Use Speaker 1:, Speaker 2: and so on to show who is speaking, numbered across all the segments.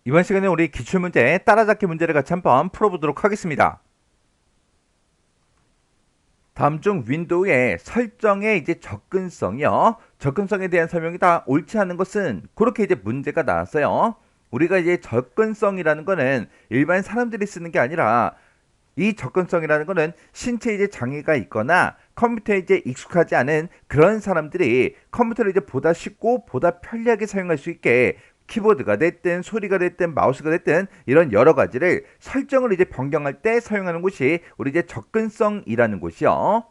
Speaker 1: 이번 시간에 우리 기출문제 따라잡기 문제를 같이 한번 풀어보도록 하겠습니다. 다음 중 윈도우의 설정의 이제 접근성이요. 접근성에 대한 설명이 다 옳지 않은 것은 그렇게 이제 문제가 나왔어요. 우리가 이제 접근성이라는 거는 일반 사람들이 쓰는 게 아니라 이 접근성이라는 거는 신체 이제 장애가 있거나 컴퓨터에 이제 익숙하지 않은 그런 사람들이 컴퓨터를 이제 보다 쉽고 보다 편리하게 사용할 수 있게 키보드가 됐든 소리가 됐든 마우스가 됐든 이런 여러 가지를 설정을 이제 변경할 때 사용하는 곳이 우리 이제 접근성이라는 곳이요.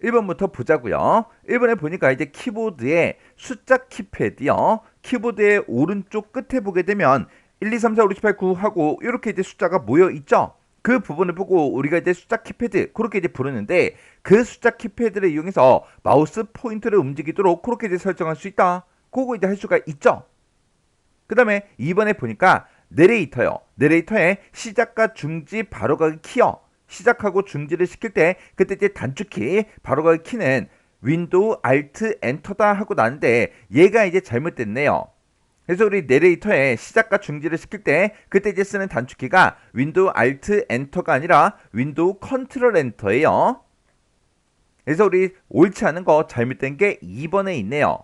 Speaker 1: 1번부터 보자고요. 1번에 보니까 이제 키보드의 숫자 키패드요. 키보드의 오른쪽 끝에 보게 되면 1, 2, 3, 4, 5, 6, 7, 8, 9 하고 이렇게 이제 숫자가 모여 있죠. 그 부분을 보고 우리가 이제 숫자 키패드 그렇게 이제 부르는데 그 숫자 키패드를 이용해서 마우스 포인터를 움직이도록 그렇게 이제 설정할 수 있다. 그거 이제 할 수가 있죠. 그 다음에 2번에 보니까 내레이터요. 내레이터의 시작과 중지 바로가기 키요. 시작하고 중지를 시킬 때 그때 이제 단축키 바로가기 키는 윈도우 알트 엔터다 하고 나는데 얘가 이제 잘못됐네요. 그래서 우리 내레이터의 시작과 중지를 시킬 때 그때 이제 쓰는 단축키가 윈도우 알트 엔터가 아니라 윈도우 컨트롤 엔터예요. 그래서 우리 옳지 않은 거 잘못된 게 2번에 있네요.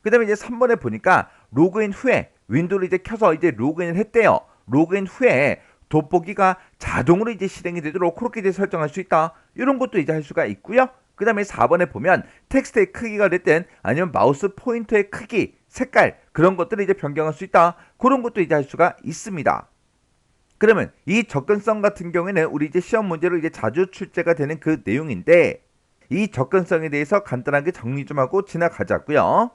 Speaker 1: 그 다음에 이제 3번에 보니까 로그인 후에 윈도우를 이제 켜서 이제 로그인을 했대요. 로그인 후에 돋보기가 자동으로 이제 실행이 되도록 그렇게 이제 설정할 수 있다. 이런 것도 이제 할 수가 있고요. 그 다음에 4번에 보면 텍스트의 크기가 됐든 아니면 마우스 포인터의 크기, 색깔 그런 것들을 이제 변경할 수 있다. 그런 것도 이제 할 수가 있습니다. 그러면 이 접근성 같은 경우에는 우리 이제 시험 문제로 이제 자주 출제가 되는 그 내용인데 이 접근성에 대해서 간단하게 정리 좀 하고 지나가자고요.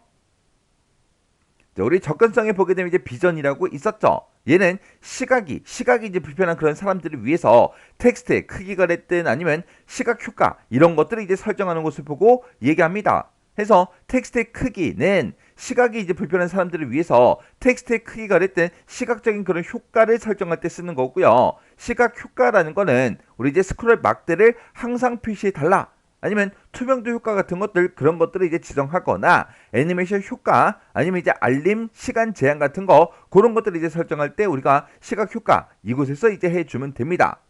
Speaker 1: 우리 접근성에 보게 되면 이제 비전이라고 있었죠. 얘는 시각이 이제 불편한 그런 사람들을 위해서 텍스트의 크기가 됐든 아니면 시각 효과 이런 것들을 이제 설정하는 것을 보고 얘기합니다. 해서 텍스트의 크기는 시각이 이제 불편한 사람들을 위해서 텍스트의 크기가 됐든 시각적인 그런 효과를 설정할 때 쓰는 거고요. 시각 효과라는 거는 우리 이제 스크롤 막대를 항상 표시해 달라. 아니면 투명도 효과 같은 것들 그런 것들을 이제 지정하거나 애니메이션 효과 아니면 이제 알림 시간 제한 같은 거 그런 것들을 이제 설정할 때 우리가 시각 효과 이곳에서 이제 해주면 됩니다.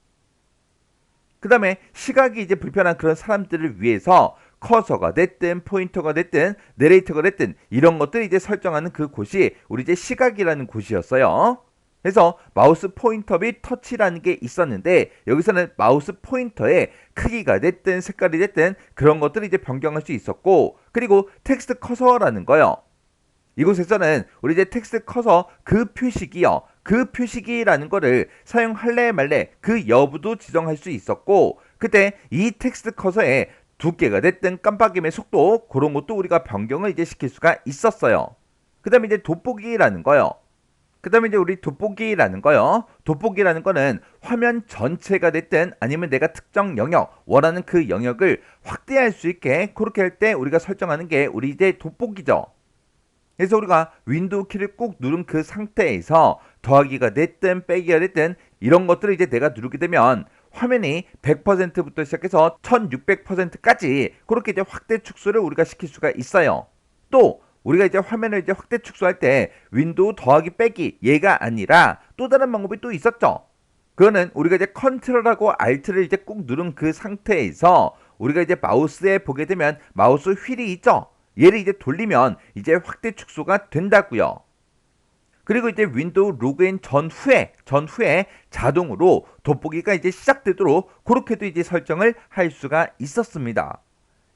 Speaker 1: 그 다음에 시각이 이제 불편한 그런 사람들을 위해서 커서가 됐든 포인터가 됐든 내레이터가 됐든 이런 것들을 이제 설정하는 그 곳이 우리 이제 시각이라는 곳이었어요. 그래서 마우스 포인터 및 터치라는 게 있었는데 여기서는 마우스 포인터의 크기가 됐든 색깔이 됐든 그런 것들을 이제 변경할 수 있었고 그리고 텍스트 커서라는 거요. 이곳에서는 우리 이제 텍스트 커서 그 표시기요. 그 표시기라는 거를 사용할래 말래 그 여부도 지정할 수 있었고 그때 이 텍스트 커서의 두께가 됐든 깜빡임의 속도 그런 것도 우리가 변경을 이제 시킬 수가 있었어요. 그 다음에 이제 돋보기라는 거요. 그 다음에 이제 우리 돋보기라는 거요. 돋보기라는 거는 화면 전체가 됐든 아니면 내가 특정 영역, 원하는 그 영역을 확대할 수 있게 그렇게 할 때 우리가 설정하는 게 우리 이제 돋보기죠. 그래서 우리가 윈도우 키를 꾹 누른 그 상태에서 더하기가 됐든 빼기가 됐든 이런 것들을 이제 내가 누르게 되면 화면이 100%부터 시작해서 1600%까지 그렇게 이제 확대 축소를 우리가 시킬 수가 있어요. 또 우리가 이제 화면을 이제 확대 축소할 때 윈도우 더하기 빼기 얘가 아니라 또 다른 방법이 또 있었죠. 그거는 우리가 이제 컨트롤하고 알트를 이제 꾹 누른 그 상태에서 우리가 이제 마우스에 보게 되면 마우스 휠이 있죠. 얘를 이제 돌리면 이제 확대 축소가 된다고요. 그리고 이제 윈도우 로그인 전후에 자동으로 돋보기가 이제 시작되도록 그렇게도 이제 설정을 할 수가 있었습니다.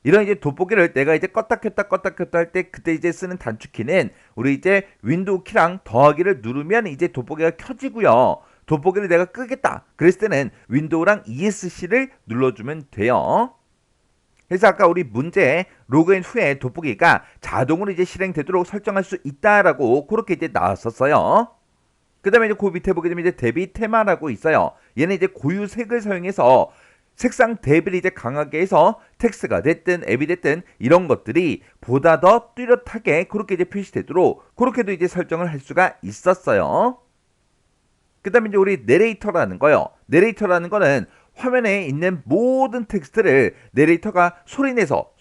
Speaker 1: 이런 이제 돋보기를 내가 이제 껐다 켰다 할 때 그때 이제 쓰는 단축키는 우리 이제 윈도우 키랑 더하기를 누르면 이제 돋보기가 켜지고요. 돋보기를 내가 끄겠다. 그랬을 때는 윈도우랑 ESC를 눌러주면 돼요. 그래서 아까 우리 문제 로그인 후에 돋보기가 자동으로 이제 실행되도록 설정할 수 있다라고 그렇게 이제 나왔었어요. 그 다음에 이제 그 밑에 보게 되면 이제 대비 테마라고 있어요. 얘는 이제 고유 색을 사용해서 색상 대비를 이제 강하게 해서 텍스트가 됐든 앱이 됐든 이런 것들이 보다 더 뚜렷하게 그렇게 이제 표시되도록 그렇게도 이제 설정을 할 수가 있었어요. 그 다음에 이제 우리 내레이터라는 거요. 내레이터라는 거는 화면에 있는 모든 텍스트를 내레이터가 소리내서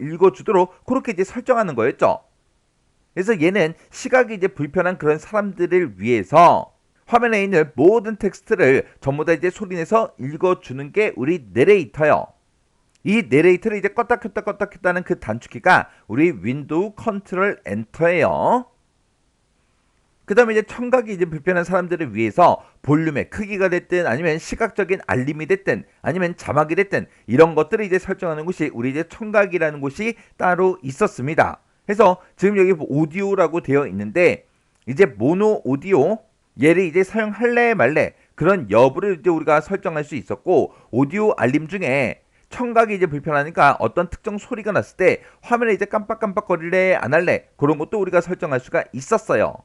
Speaker 1: 읽어주도록 그렇게 이제 설정하는 거였죠. 그래서 얘는 시각이 이제 불편한 그런 사람들을 위해서 화면에 있는 모든 텍스트를 전부 다 이제 소리내서 읽어주는 게 우리 내레이터요. 이 내레이터를 이제 껐다 켰다는 그 단축키가 우리 윈도우 컨트롤 엔터예요. 그 다음에 이제 청각이 이제 불편한 사람들을 위해서 볼륨의 크기가 됐든 아니면 시각적인 알림이 됐든 아니면 자막이 됐든 이런 것들을 이제 설정하는 곳이 우리 이제 청각이라는 곳이 따로 있었습니다. 그래서 지금 여기 오디오라고 되어 있는데 이제 모노 오디오 얘를 이제 사용할래 말래 그런 여부를 이제 우리가 설정할 수 있었고 오디오 알림 중에 청각이 이제 불편하니까 어떤 특정 소리가 났을 때 화면에 이제 깜빡깜빡거릴래 안 할래 그런 것도 우리가 설정할 수가 있었어요.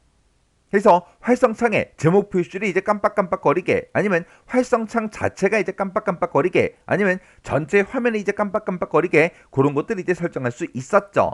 Speaker 1: 그래서 활성창에 제목 표시를 이제 깜빡깜빡거리게 아니면 활성창 자체가 이제 깜빡깜빡거리게 아니면 전체 화면이 이제 깜빡깜빡거리게 그런 것들을 이제 설정할 수 있었죠.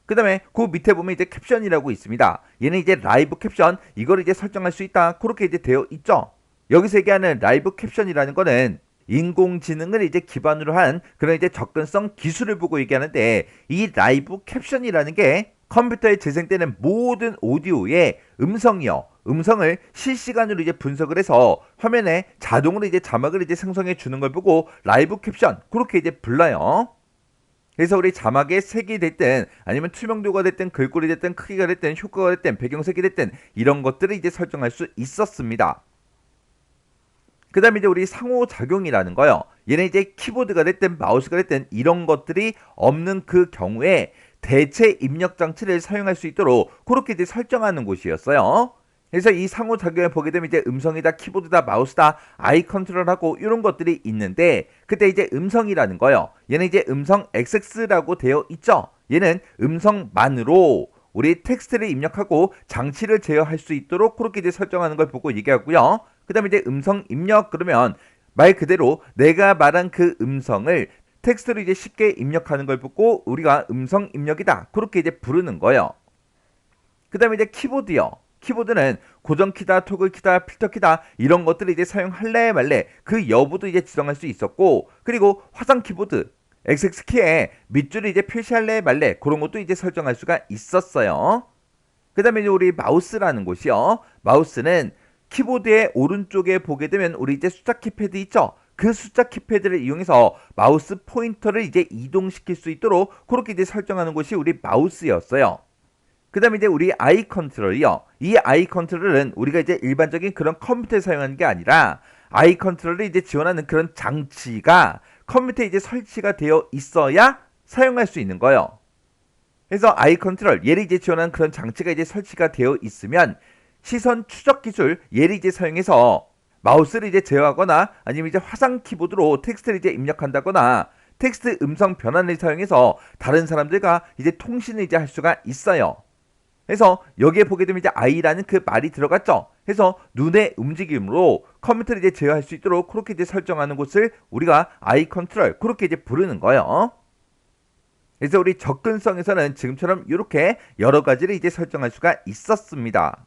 Speaker 1: 그 다음에 그 밑에 보면 이제 캡션이라고 있습니다. 얘는 이제 라이브 캡션 이걸 이제 설정할 수 있다 그렇게 이제 되어 있죠. 여기서 얘기하는 라이브 캡션이라는 거는 인공지능을 이제 기반으로 한 그런 이제 접근성 기술을 보고 얘기하는데 이 라이브 캡션이라는 게 컴퓨터에 재생되는 모든 오디오의 음성을 실시간으로 이제 분석을 해서 화면에 자동으로 이제 자막을 이제 생성해 주는 걸 보고 라이브 캡션 그렇게 이제 불러요. 그래서 우리 자막의 색이 됐든 아니면 투명도가 됐든 글꼴이 됐든 크기가 됐든 효과가 됐든 배경색이 됐든 이런 것들을 이제 설정할 수 있었습니다. 그 다음에 이제 우리 상호작용이라는 거요. 얘는 이제 키보드가 됐든 마우스가 됐든 이런 것들이 없는 그 경우에 대체 입력 장치를 사용할 수 있도록 그렇게 이제 설정하는 곳이었어요. 그래서 이 상호작용을 보게 되면 이제 음성이다, 키보드다, 마우스다, 아이 컨트롤하고 이런 것들이 있는데 그때 이제 음성이라는 거요. 얘는 이제 음성 XX라고 되어 있죠. 얘는 음성만으로 우리 텍스트를 입력하고 장치를 제어할 수 있도록 그렇게 이제 설정하는 걸 보고 얘기하고요. 그 다음에 이제 음성 입력 그러면 말 그대로 내가 말한 그 음성을 텍스트로 이제 쉽게 입력하는 걸 보고 우리가 음성 입력이다 그렇게 이제 부르는 거예요. 그 다음에 이제 키보드요. 키보드는 고정키다, 토글키다, 필터키다 이런 것들을 이제 사용할래 말래 그 여부도 이제 지정할 수 있었고 그리고 화상 키보드 XX키에 밑줄을 이제 표시할래 말래 그런 것도 이제 설정할 수가 있었어요. 그 다음에 이제 우리 마우스라는 곳이요. 마우스는 키보드의 오른쪽에 보게 되면 우리 이제 숫자 키패드 있죠. 그 숫자 키패드를 이용해서 마우스 포인터를 이제 이동시킬 수 있도록 그렇게 이제 설정하는 것이 우리 마우스였어요. 그 다음에 이제 우리 아이 컨트롤이요. 이 아이 컨트롤은 우리가 이제 일반적인 그런 컴퓨터에 사용하는 게 아니라 아이 컨트롤을 이제 지원하는 그런 장치가 컴퓨터에 이제 설치가 되어 있어야 사용할 수 있는 거예요. 그래서 아이 컨트롤 얘를 이제 지원하는 그런 장치가 이제 설치가 되어 있으면 시선 추적 기술 얘를 이제 사용해서 마우스를 이제 제어하거나 아니면 이제 화상 키보드로 텍스트를 이제 입력한다거나 텍스트 음성 변환을 사용해서 다른 사람들과 이제 통신을 이제 할 수가 있어요. 그래서 여기에 보게 되면 이제 I라는 그 말이 들어갔죠. 그래서 눈의 움직임으로 컴퓨터를 이제 제어할 수 있도록 그렇게 이제 설정하는 곳을 우리가 I 컨트롤 그렇게 이제 부르는 거예요. 그래서 우리 접근성에서는 지금처럼 이렇게 여러 가지를 이제 설정할 수가 있었습니다.